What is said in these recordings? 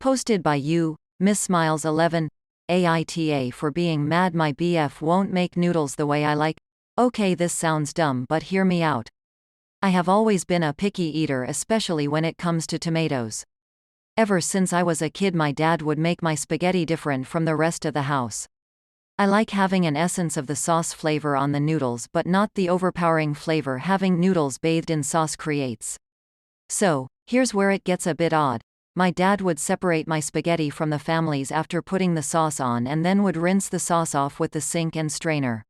Posted by you, Miss Smiles 11. AITA for being mad my BF won't make noodles the way I like. Okay, this sounds dumb, but hear me out. I have always been a picky eater, especially when it comes to tomatoes. Ever since I was a kid, my dad would make my spaghetti different from the rest of the house. I like having an essence of the sauce flavor on the noodles, but not the overpowering flavor having noodles bathed in sauce creates. So, here's where it gets a bit odd. My dad would separate my spaghetti from the family's after putting the sauce on and then would rinse the sauce off with the sink and strainer.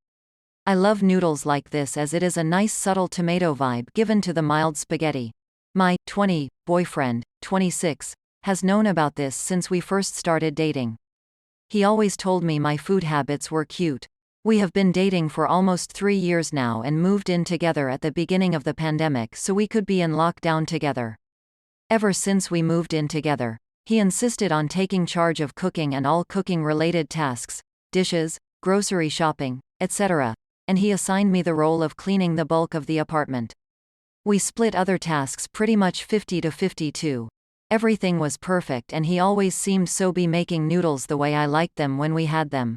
I love noodles like this as it is a nice subtle tomato vibe given to the mild spaghetti. My boyfriend, 26, has known about this since we first started dating. He always told me my food habits were cute. We have been dating for almost 3 years now and moved in together at the beginning of the pandemic so we could be in lockdown together. Ever since we moved in together, he insisted on taking charge of cooking and all cooking-related tasks, dishes, grocery shopping, etc., and he assigned me the role of cleaning the bulk of the apartment. We split other tasks pretty much 50-52. Everything was perfect and he always seemed so be making noodles the way I liked them when we had them.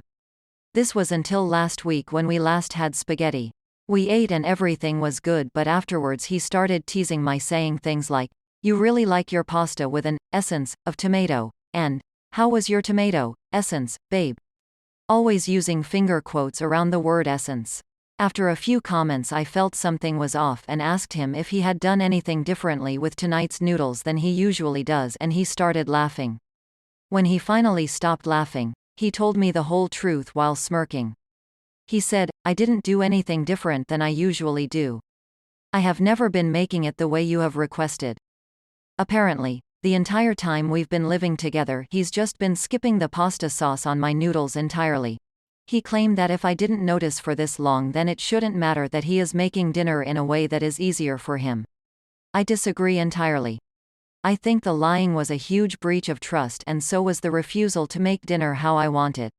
This was until last week when we last had spaghetti. We ate and everything was good, but afterwards he started teasing me, saying things like, "You really like your pasta with an essence of tomato," and "How was your tomato essence, babe?" Always using finger quotes around the word essence. After a few comments, I felt something was off and asked him if he had done anything differently with tonight's noodles than he usually does, and he started laughing. When he finally stopped laughing, he told me the whole truth while smirking. He said, "I didn't do anything different than I usually do. I have never been making it the way you have requested." Apparently, the entire time we've been living together, he's just been skipping the pasta sauce on my noodles entirely. He claimed that if I didn't notice for this long, then it shouldn't matter that he is making dinner in a way that is easier for him. I disagree entirely. I think the lying was a huge breach of trust, and so was the refusal to make dinner how I want it.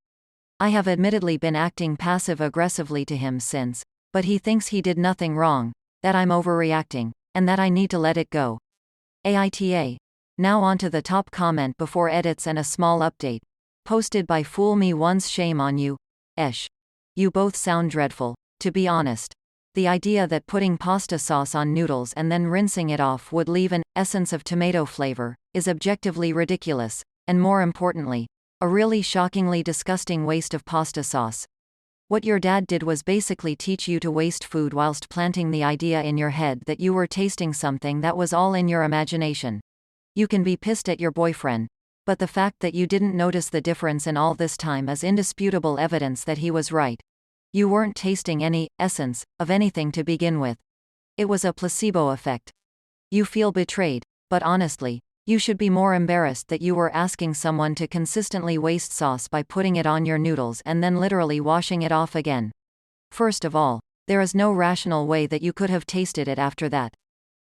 I have admittedly been acting passive-aggressively to him since, but he thinks he did nothing wrong, that I'm overreacting, and that I need to let it go. AITA. Now on to the top comment before edits and a small update. Posted by Fool Me Once. Shame on you. Esh. You both sound dreadful, to be honest. The idea that putting pasta sauce on noodles and then rinsing it off would leave an essence of tomato flavor is objectively ridiculous, and more importantly, a really shockingly disgusting waste of pasta sauce. What your dad did was basically teach you to waste food whilst planting the idea in your head that you were tasting something that was all in your imagination. You can be pissed at your boyfriend, but the fact that you didn't notice the difference in all this time is indisputable evidence that he was right. You weren't tasting any essence of anything to begin with. It was a placebo effect. You feel betrayed, but honestly, you should be more embarrassed that you were asking someone to consistently waste sauce by putting it on your noodles and then literally washing it off again. First of all, there is no rational way that you could have tasted it after that.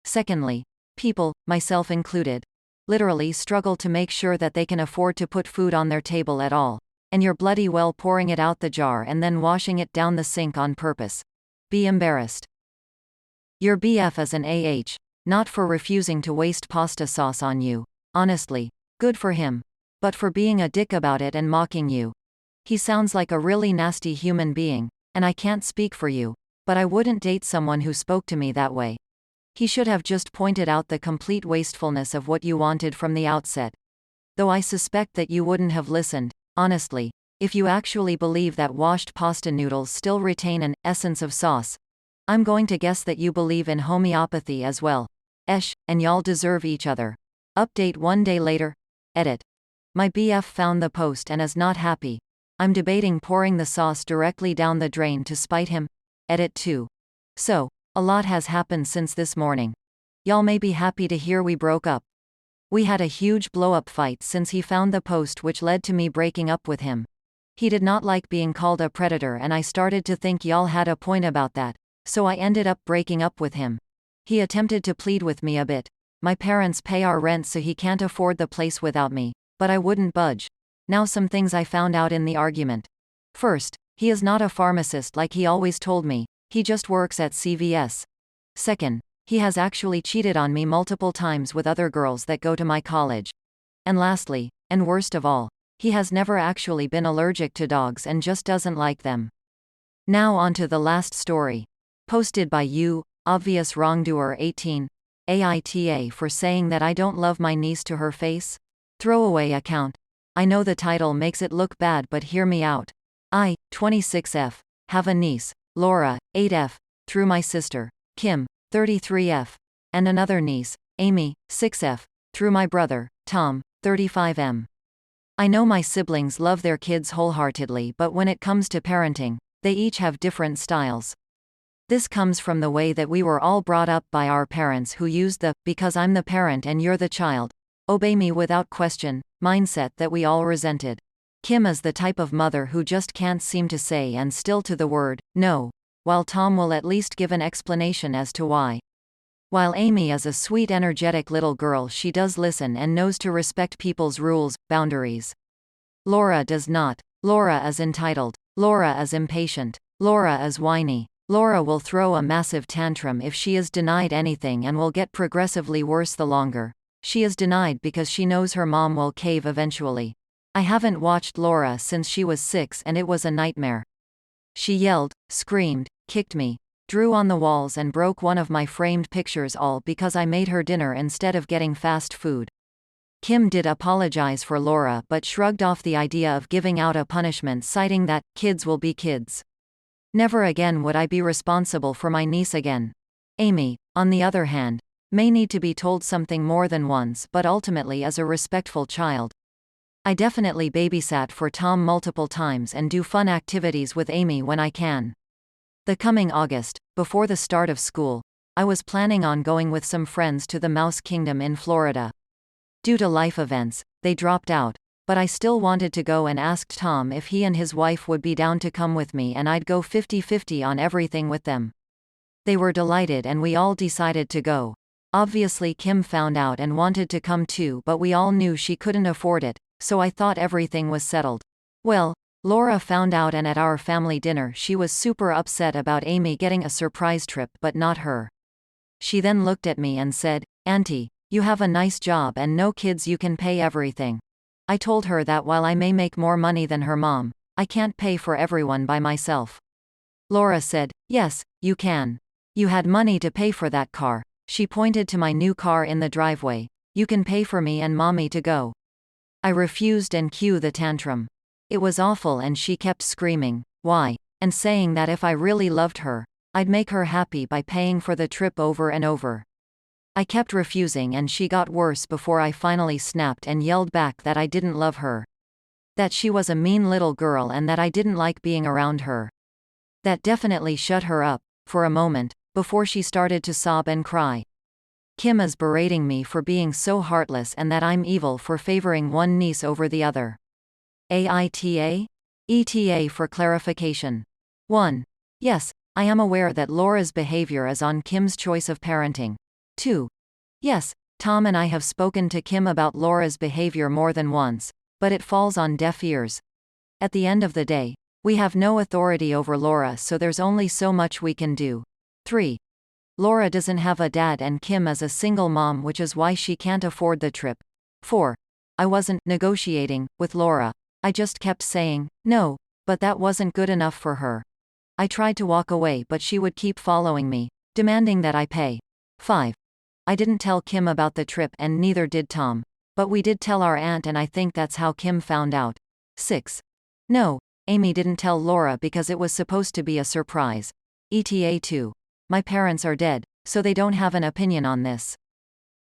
Secondly, people, myself included, literally struggle to make sure that they can afford to put food on their table at all, and you're bloody well pouring it out the jar and then washing it down the sink on purpose. Be embarrassed. Your BF is an AH. Not for refusing to waste pasta sauce on you. Honestly, good for him. But for being a dick about it and mocking you. He sounds like a really nasty human being, and I can't speak for you, but I wouldn't date someone who spoke to me that way. He should have just pointed out the complete wastefulness of what you wanted from the outset. Though I suspect that you wouldn't have listened, honestly, if you actually believe that washed pasta noodles still retain an essence of sauce. I'm going to guess that you believe in homeopathy as well. Esh, and y'all deserve each other. Update 1 day later. Edit. My BF found the post and is not happy. I'm debating pouring the sauce directly down the drain to spite him. Edit 2. So, a lot has happened since this morning. Y'all may be happy to hear we broke up. We had a huge blow-up fight since he found the post, which led to me breaking up with him. He did not like being called a predator, and I started to think y'all had a point about that, so I ended up breaking up with him. He attempted to plead with me a bit. My parents pay our rent, so he can't afford the place without me, but I wouldn't budge. Now some things I found out in the argument. First, he is not a pharmacist like he always told me, he just works at CVS. Second, he has actually cheated on me multiple times with other girls that go to my college. And lastly, and worst of all, he has never actually been allergic to dogs and just doesn't like them. Now on to the last story. Posted by you, Obvious Wrongdoer 18, AITA for saying that I don't love my niece to her face? Throwaway account. I know the title makes it look bad, but hear me out. I, 26F, have a niece, Laura, 8F, through my sister, Kim, 33F, and another niece, Amy, 6F, through my brother, Tom, 35M. I know my siblings love their kids wholeheartedly, but when it comes to parenting, they each have different styles. This comes from the way that we were all brought up by our parents, who used the "because I'm the parent and you're the child, obey me without question" mindset that we all resented. Kim is the type of mother who just can't seem to say and still to the word no, while Tom will at least give an explanation as to why. While Amy is a sweet, energetic little girl, she does listen and knows to respect people's rules, boundaries. Laura does not. Laura is entitled. Laura is impatient. Laura is whiny. Laura will throw a massive tantrum if she is denied anything and will get progressively worse the longer she is denied, because she knows her mom will cave eventually. I haven't watched Laura since she was 6 and it was a nightmare. She yelled, screamed, kicked me, drew on the walls and broke one of my framed pictures, all because I made her dinner instead of getting fast food. Kim did apologize for Laura but shrugged off the idea of giving out a punishment, citing that kids will be kids. Never again would I be responsible for my niece again. Amy, on the other hand, may need to be told something more than once, but ultimately is a respectful child. I definitely babysat for Tom multiple times and do fun activities with Amy when I can. The coming August, before the start of school, I was planning on going with some friends to the Mouse Kingdom in Florida. Due to life events, they dropped out, but I still wanted to go and asked Tom if he and his wife would be down to come with me, and I'd go 50-50 on everything with them. They were delighted and we all decided to go. Obviously Kim found out and wanted to come too, but we all knew she couldn't afford it, so I thought everything was settled. Well, Laura found out, and at our family dinner she was super upset about Amy getting a surprise trip but not her. She then looked at me and said, "Auntie, you have a nice job and no kids, you can pay everything." I told her that while I may make more money than her mom, I can't pay for everyone by myself. Laura said, "Yes, you can. You had money to pay for that car." She pointed to my new car in the driveway. "You can pay for me and mommy to go." I refused and cue the tantrum. It was awful and she kept screaming, "Why?" and saying that if I really loved her, I'd make her happy by paying for the trip over and over. I kept refusing and she got worse before I finally snapped and yelled back that I didn't love her. That she was a mean little girl and that I didn't like being around her. That definitely shut her up, for a moment, before she started to sob and cry. Kim is berating me for being so heartless and that I'm evil for favoring one niece over the other. AITA? ETA for clarification. 1. Yes, I am aware that Laura's behavior is on Kim's choice of parenting. 2. Yes, Tom and I have spoken to Kim about Laura's behavior more than once, but it falls on deaf ears. At the end of the day, we have no authority over Laura, so there's only so much we can do. 3. Laura doesn't have a dad and Kim is a single mom, which is why she can't afford the trip. 4. I wasn't negotiating with Laura. I just kept saying no, but that wasn't good enough for her. I tried to walk away, but she would keep following me, demanding that I pay. 5. I didn't tell Kim about the trip and neither did Tom, but we did tell our aunt and I think that's how Kim found out. 6. No, Amy didn't tell Laura because it was supposed to be a surprise. ETA 2. My parents are dead, so they don't have an opinion on this.